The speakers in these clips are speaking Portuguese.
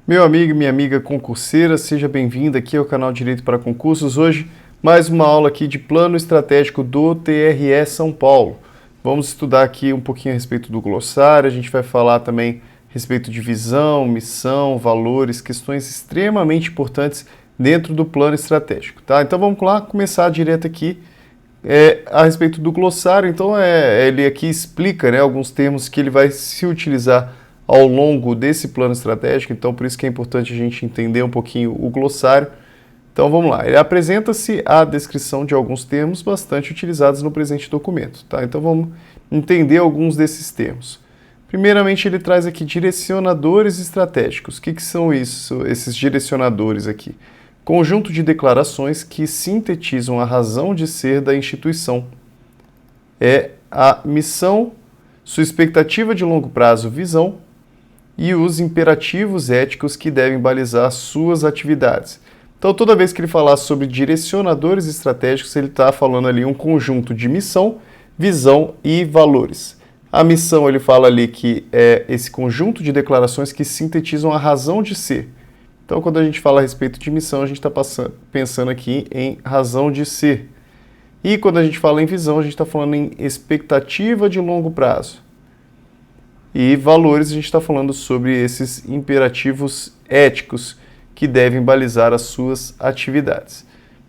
Meu amigo e minha amiga concurseira, seja bem-vindo aqui ao canal Direito para Concursos. Hoje, mais uma aula aqui de Plano Estratégico do TRE São Paulo. Vamos estudar aqui um pouquinho a respeito do glossário, a gente vai falar também a respeito de visão, missão, valores, questões extremamente importantes dentro do plano estratégico, tá? Então vamos lá, começar direto aqui a respeito do glossário. Então ele aqui explica, né, alguns termos que ele vai se utilizar ao longo desse plano estratégico, então por isso que é importante a gente entender um pouquinho o glossário. Então vamos lá, ele apresenta-se a descrição de alguns termos bastante utilizados no presente documento, tá? Então vamos entender alguns desses termos. Primeiramente ele traz aqui direcionadores estratégicos. O que são isso, esses direcionadores aqui? Conjunto de declarações que sintetizam a razão de ser da instituição. É a missão, sua expectativa de longo prazo, visão, e os imperativos éticos que devem balizar suas atividades. Então, toda vez que ele falar sobre direcionadores estratégicos, ele está falando ali um conjunto de missão, visão e valores. A missão, ele fala ali que é esse conjunto de declarações que sintetizam a razão de ser. Então, quando a gente fala a respeito de missão, a gente está pensando aqui em razão de ser. E quando a gente fala em visão, a gente está falando em expectativa de longo prazo. E valores, a gente está falando sobre esses imperativos éticos que devem balizar as suas atividades.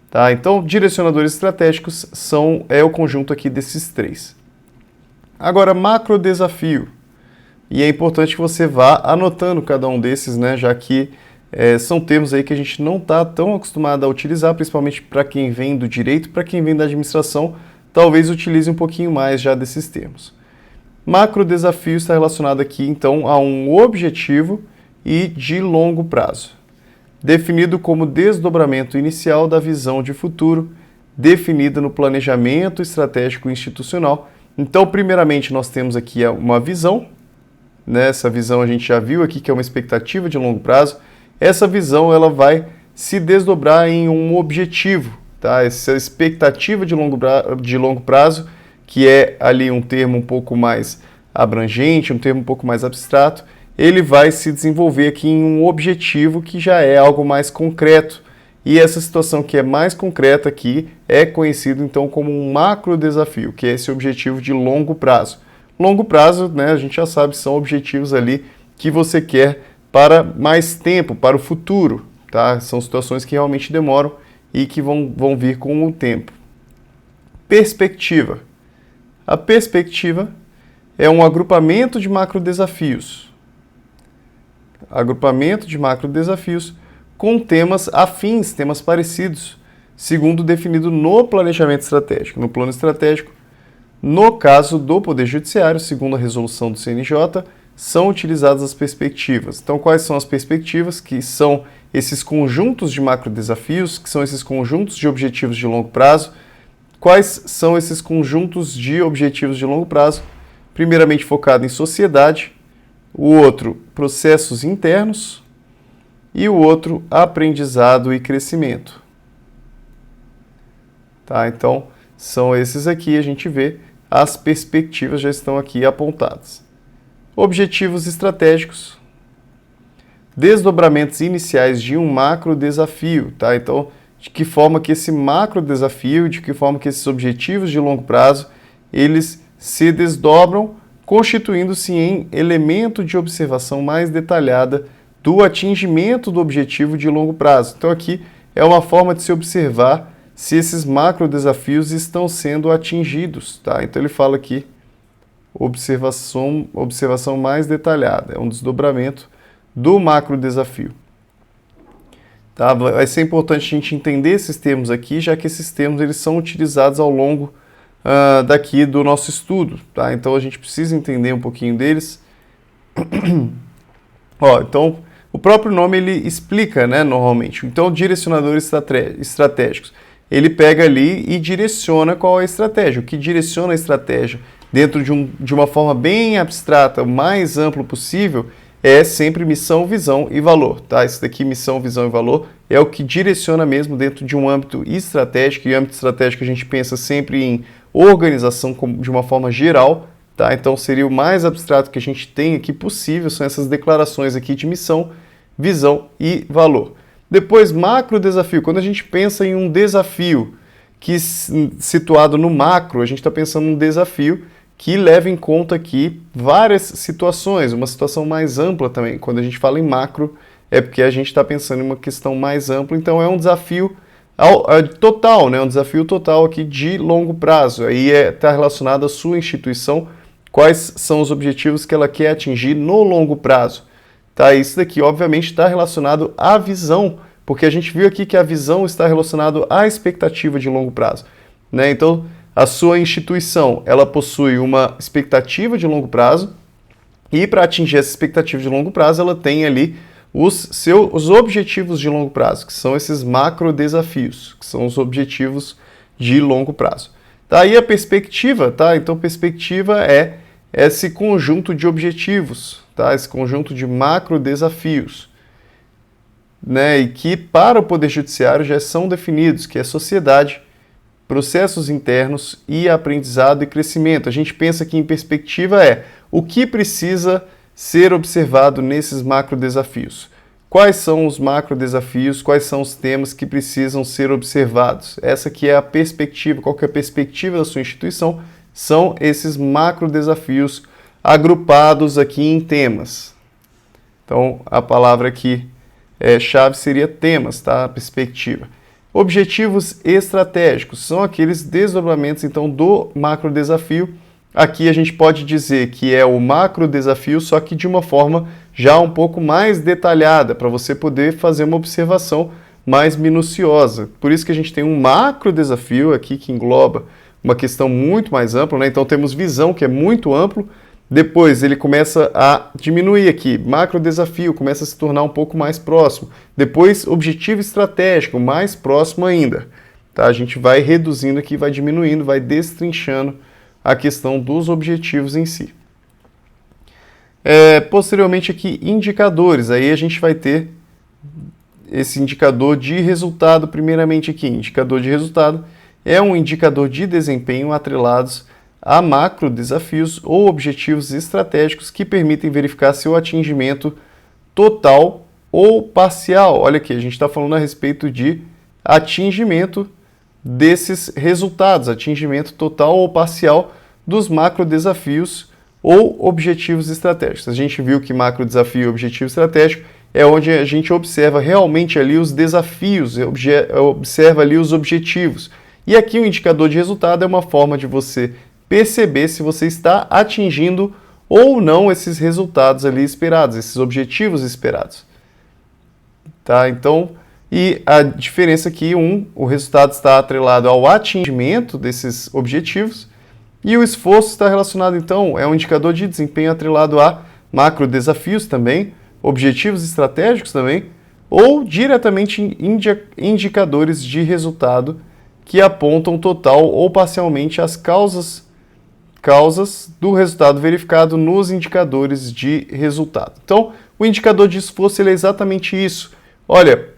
Tá? Então, direcionadores estratégicos é o conjunto aqui desses três. Agora, macro desafio. E é importante que você vá anotando cada um desses, né, já que são termos aí que a gente não está tão acostumado a utilizar, principalmente para quem vem do direito, para quem vem da administração, talvez utilize um pouquinho mais já desses termos. Macro desafio está relacionado aqui, então, a um objetivo e de longo prazo, definido como desdobramento inicial da visão de futuro, definida no planejamento estratégico institucional. Então, primeiramente, nós temos aqui uma visão, né? Essa visão a gente já viu aqui que é uma expectativa de longo prazo. Essa visão ela vai se desdobrar em um objetivo, tá? Essa expectativa de longo prazo, que é ali um termo um pouco mais abrangente, um termo um pouco mais abstrato, ele vai se desenvolver aqui em um objetivo que já é algo mais concreto. E essa situação que é mais concreta aqui é conhecido então como um macro desafio, que é esse objetivo de longo prazo. Longo prazo, né, a gente já sabe, são objetivos ali que você quer para mais tempo, para o futuro, tá? São situações que realmente demoram e que vão vir com o tempo. Perspectiva. A perspectiva é um agrupamento de macrodesafios. Agrupamento de macrodesafios com temas afins, temas parecidos, segundo definido no planejamento estratégico. No plano estratégico, no caso do Poder Judiciário, segundo a resolução do CNJ, são utilizadas as perspectivas. Então, quais são as perspectivas? Que são esses conjuntos de macrodesafios, que são esses conjuntos de objetivos de longo prazo. Quais são esses conjuntos de objetivos de longo prazo? Primeiramente focado em sociedade, o outro processos internos e o outro aprendizado e crescimento. Tá? Então, são esses aqui, a gente vê, as perspectivas já estão aqui apontadas. Objetivos estratégicos, desdobramentos iniciais de um macro desafio, tá? Então, de que forma que esse macro desafio, de que forma que esses objetivos de longo prazo, eles se desdobram, constituindo-se em elemento de observação mais detalhada do atingimento do objetivo de longo prazo. Então aqui é uma forma de se observar se esses macro desafios estão sendo atingidos, tá? Então ele fala aqui observação mais detalhada, é um desdobramento do macro desafio. Tá? Vai ser importante a gente entender esses termos aqui, já que esses termos eles são utilizados ao longo daqui do nosso estudo. Tá? Então a gente precisa entender um pouquinho deles. Então, o próprio nome ele explica, né, normalmente. Então, direcionadores estratégicos. Ele pega ali e direciona qual é a estratégia. O que direciona a estratégia dentro de uma forma bem abstrata, o mais amplo possível, é sempre missão, visão e valor, tá? Esse daqui, missão, visão e valor, é o que direciona mesmo dentro de um âmbito estratégico, e âmbito estratégico a gente pensa sempre em organização de uma forma geral, tá? Então seria o mais abstrato que a gente tem aqui possível, são essas declarações aqui de missão, visão e valor. Depois, macro desafio. Quando a gente pensa em um desafio que situado no macro, a gente está pensando num desafio que leva em conta aqui várias situações, uma situação mais ampla também. Quando a gente fala em macro, é porque a gente está pensando em uma questão mais ampla, então é um desafio total, né? Um desafio total aqui de longo prazo. Aí está relacionado à sua instituição, quais são os objetivos que ela quer atingir no longo prazo. Tá? Isso daqui, obviamente, está relacionado à visão, porque a gente viu aqui que a visão está relacionada à expectativa de longo prazo. Né? Então, a sua instituição, ela possui uma expectativa de longo prazo, e para atingir essa expectativa de longo prazo, ela tem ali os objetivos de longo prazo, que são esses macro desafios, que são os objetivos de longo prazo. Tá aí a perspectiva, tá? Então, perspectiva é esse conjunto de objetivos, tá? Esse conjunto de macro desafios, né? E que para o Poder Judiciário já são definidos, que é sociedade, processos internos e aprendizado e crescimento. A gente pensa que em perspectiva o que precisa ser observado nesses macro desafios. Quais são os macro desafios, quais são os temas que precisam ser observados? Essa que é a perspectiva, qual que é a perspectiva da sua instituição? São esses macro desafios agrupados aqui em temas. Então, a palavra aqui chave seria temas, tá? Perspectiva. Objetivos estratégicos são aqueles desdobramentos, então, do macro desafio. Aqui a gente pode dizer que é o macro desafio, só que de uma forma já um pouco mais detalhada, para você poder fazer uma observação mais minuciosa. Por isso que a gente tem um macro desafio aqui que engloba uma questão muito mais ampla, né? Então temos visão, que é muito amplo, depois ele começa a diminuir aqui, macro desafio, começa a se tornar um pouco mais próximo. Depois objetivo estratégico, mais próximo ainda. Tá? A gente vai reduzindo aqui, vai diminuindo, vai destrinchando a questão dos objetivos em si. Posteriormente aqui, indicadores. Aí a gente vai ter esse indicador de resultado, primeiramente aqui. Indicador de resultado é um indicador de desempenho atrelados a macro desafios ou objetivos estratégicos que permitem verificar seu atingimento total ou parcial. Olha aqui, a gente está falando a respeito de atingimento desses resultados, atingimento total ou parcial dos macro desafios ou objetivos estratégicos. A gente viu que macro desafio e objetivo estratégico é onde a gente observa realmente ali os desafios, observa ali os objetivos. E aqui o indicador de resultado é uma forma de você perceber se você está atingindo ou não esses resultados ali esperados, esses objetivos esperados. Tá? Então, e a diferença aqui, o resultado está atrelado ao atingimento desses objetivos e o esforço está relacionado, então, é um indicador de desempenho atrelado a macro desafios também, objetivos estratégicos também, ou diretamente indicadores de resultado que apontam total ou parcialmente as causas do resultado verificado nos indicadores de resultado. Então, o indicador de esforço ele é exatamente isso. Olha,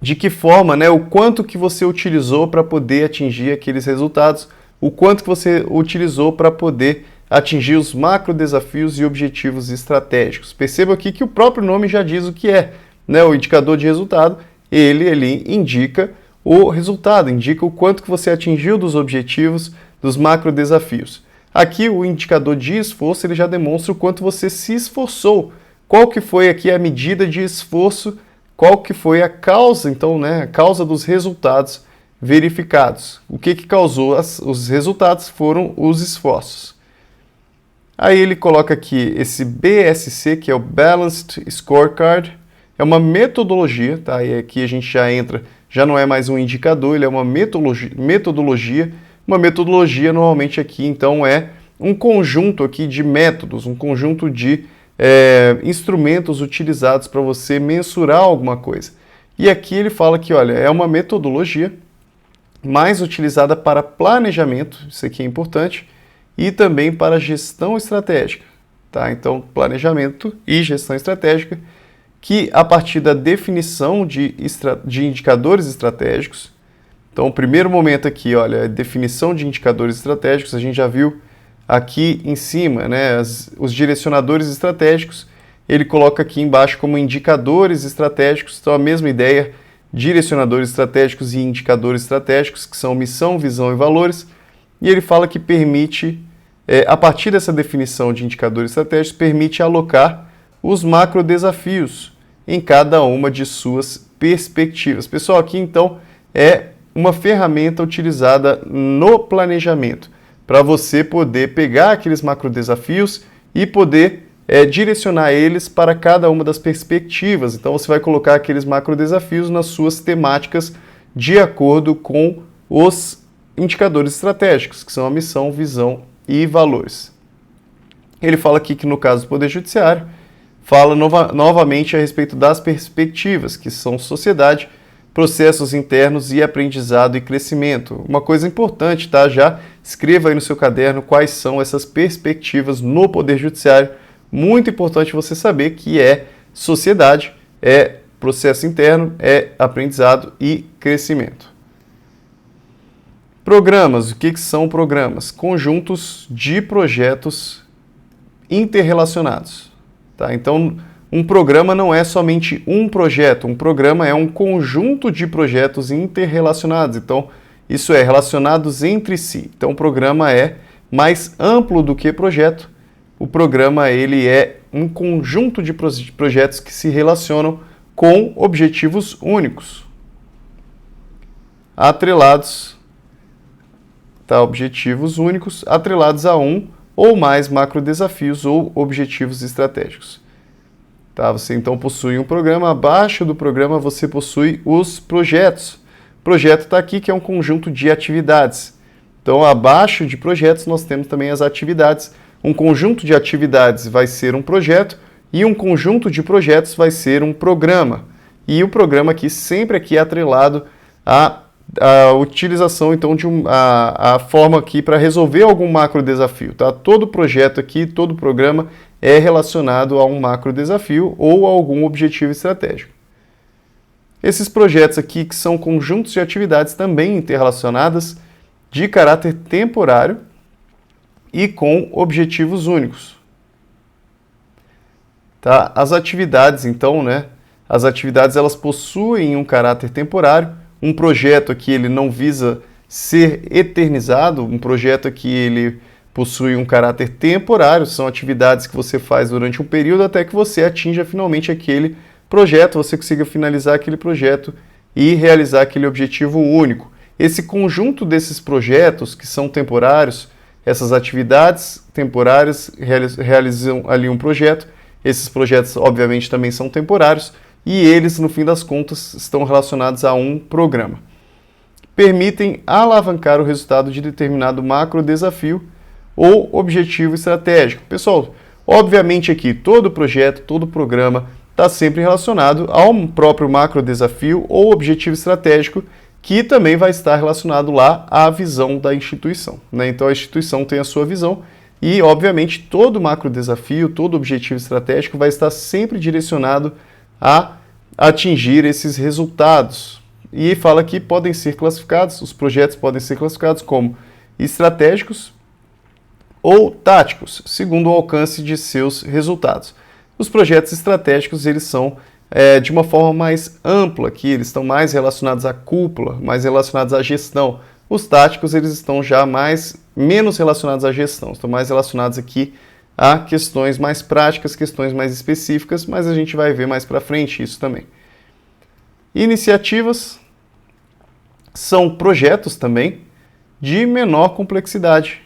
de que forma, né, o quanto que você utilizou para poder atingir aqueles resultados, o quanto que você utilizou para poder atingir os macro desafios e objetivos estratégicos. Perceba aqui que o próprio nome já diz o que é, né? O indicador de resultado, ele indica o resultado, indica o quanto que você atingiu dos objetivos dos macro desafios. Aqui o indicador de esforço, ele já demonstra o quanto você se esforçou. Qual que foi aqui a medida de esforço, qual que foi a causa, então, né, a causa dos resultados verificados. O que causou os resultados foram os esforços. Aí ele coloca aqui esse BSC, que é o Balanced Scorecard, é uma metodologia, tá? E aqui a gente já entra, já não é mais um indicador, ele é uma metodologia. Uma metodologia normalmente aqui, então, é um conjunto aqui de métodos, um conjunto de instrumentos utilizados para você mensurar alguma coisa. E aqui ele fala que, olha, é uma metodologia mais utilizada para planejamento, isso aqui é importante, e também para gestão estratégica. Tá? Então, planejamento e gestão estratégica, que a partir da definição de indicadores estratégicos. Então, o primeiro momento aqui, olha, a definição de indicadores estratégicos, a gente já viu aqui em cima, né, os direcionadores estratégicos, ele coloca aqui embaixo como indicadores estratégicos, então a mesma ideia, direcionadores estratégicos e indicadores estratégicos, que são missão, visão e valores, e ele fala que permite, a partir dessa definição de indicadores estratégicos, permite alocar os macro desafios em cada uma de suas perspectivas. Pessoal, aqui então é uma ferramenta utilizada no planejamento, para você poder pegar aqueles macro desafios e poder direcionar eles para cada uma das perspectivas. Então você vai colocar aqueles macro desafios nas suas temáticas de acordo com os indicadores estratégicos, que são a missão, visão e valores. Ele fala aqui que no caso do Poder Judiciário, fala novamente a respeito das perspectivas, que são sociedade, processos internos e aprendizado e crescimento. Uma coisa importante, tá? Já escreva aí no seu caderno quais são essas perspectivas no Poder Judiciário. Muito importante você saber que é sociedade, é processo interno, é aprendizado e crescimento. Programas. O que são programas? Conjuntos de projetos interrelacionados. Tá? Então, um programa não é somente um projeto, um programa é um conjunto de projetos interrelacionados. Então, isso é, relacionados entre si. Então, o programa é mais amplo do que projeto. O programa ele é um conjunto de projetos que se relacionam com objetivos únicos, atrelados, tá? Objetivos únicos atrelados a um ou mais macro desafios ou objetivos estratégicos. Tá? Você então possui um programa, abaixo do programa você possui os projetos. O projeto está aqui que é um conjunto de atividades. Então abaixo de projetos nós temos também as atividades. Um conjunto de atividades vai ser um projeto e um conjunto de projetos vai ser um programa. E o programa aqui sempre aqui é atrelado à utilização então de a forma aqui para resolver algum macro desafio. Tá? Todo projeto aqui, todo programa é relacionado a um macro desafio ou a algum objetivo estratégico. Esses projetos aqui, que são conjuntos de atividades também interrelacionadas, de caráter temporário e com objetivos únicos. Tá? As atividades, então, né? As atividades elas possuem um caráter temporário. Um projeto aqui ele não visa ser eternizado, um projeto aqui ele possui um caráter temporário, são atividades que você faz durante um período até que você atinja finalmente aquele projeto, você consiga finalizar aquele projeto e realizar aquele objetivo único. Esse conjunto desses projetos que são temporários, essas atividades temporárias realizam ali um projeto, esses projetos obviamente também são temporários e eles, no fim das contas, estão relacionados a um programa. Permitem alavancar o resultado de determinado macro desafio ou objetivo estratégico. Pessoal, obviamente aqui todo projeto, todo programa está sempre relacionado a um próprio macro desafio ou objetivo estratégico que também vai estar relacionado lá à visão da instituição. Né? Então a instituição tem a sua visão e, obviamente, todo macro desafio, todo objetivo estratégico vai estar sempre direcionado a atingir esses resultados. E fala que podem ser classificados, os projetos podem ser classificados como estratégicos ou táticos, segundo o alcance de seus resultados. Os projetos estratégicos, eles são de uma forma mais ampla aqui, eles estão mais relacionados à cúpula, mais relacionados à gestão. Os táticos, eles estão já menos relacionados à gestão, estão mais relacionados aqui a questões mais práticas, questões mais específicas, mas a gente vai ver mais para frente isso também. Iniciativas são projetos também de menor complexidade,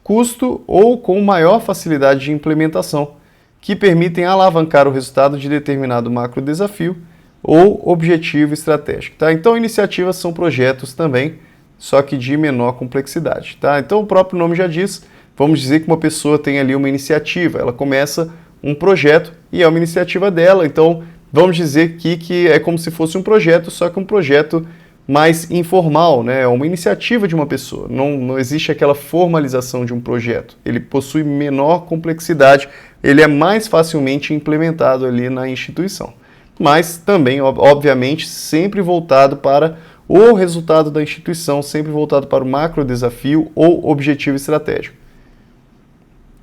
custo ou com maior facilidade de implementação, que permitem alavancar o resultado de determinado macro desafio ou objetivo estratégico. Tá? Então, iniciativas são projetos também, só que de menor complexidade. Tá? Então, o próprio nome já diz, vamos dizer que uma pessoa tem ali uma iniciativa, ela começa um projeto e é uma iniciativa dela, então vamos dizer que é como se fosse um projeto, só que um projeto mais informal, né? É uma iniciativa de uma pessoa, não existe aquela formalização de um projeto, ele possui menor complexidade, ele é mais facilmente implementado ali na instituição, mas também, obviamente, sempre voltado para o resultado da instituição, sempre voltado para o macro desafio ou objetivo estratégico.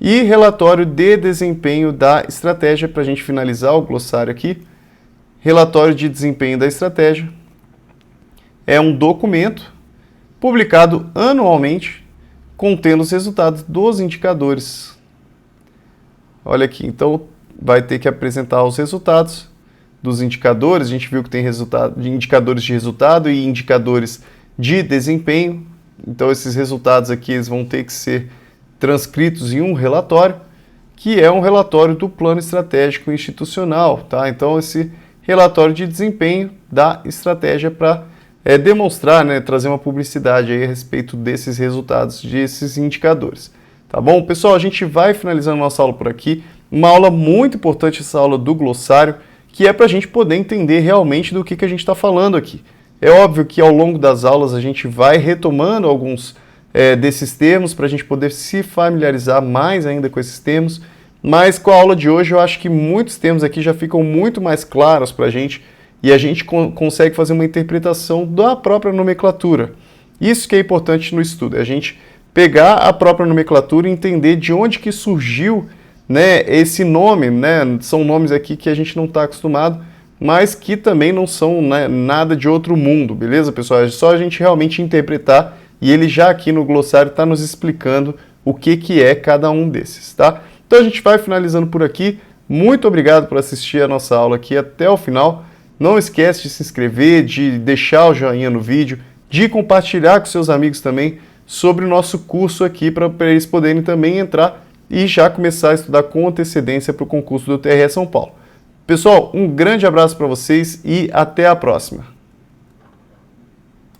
E relatório de desempenho da estratégia, para a gente finalizar o glossário aqui. Relatório de desempenho da estratégia é um documento publicado anualmente contendo os resultados dos indicadores. Olha aqui, então vai ter que apresentar os resultados dos indicadores. A gente viu que tem indicadores de resultado e indicadores de desempenho. Então esses resultados aqui eles vão ter que ser transcritos em um relatório, que é um relatório do plano estratégico institucional, tá? Então esse relatório de desempenho da estratégia para demonstrar, né, trazer uma publicidade aí a respeito desses resultados, desses indicadores. Tá bom? Pessoal, a gente vai finalizando nossa aula por aqui. Uma aula muito importante, essa aula do glossário, que é para a gente poder entender realmente do que a gente está falando aqui. É óbvio que ao longo das aulas a gente vai retomando alguns desses termos para a gente poder se familiarizar mais ainda com esses termos, mas com a aula de hoje eu acho que muitos termos aqui já ficam muito mais claros para a gente e a gente consegue fazer uma interpretação da própria nomenclatura. Isso que é importante no estudo, é a gente pegar a própria nomenclatura e entender de onde que surgiu, né, esse nome, né? São nomes aqui que a gente não está acostumado, mas que também não são, né, nada de outro mundo, beleza, pessoal? É só a gente realmente interpretar e ele já aqui no glossário está nos explicando o que é cada um desses, tá? Então a gente vai finalizando por aqui. Muito obrigado por assistir a nossa aula aqui até o final. Não esquece de se inscrever, de deixar o joinha no vídeo, de compartilhar com seus amigos também sobre o nosso curso aqui para eles poderem também entrar e já começar a estudar com antecedência para o concurso do TRE São Paulo. Pessoal, um grande abraço para vocês e até a próxima!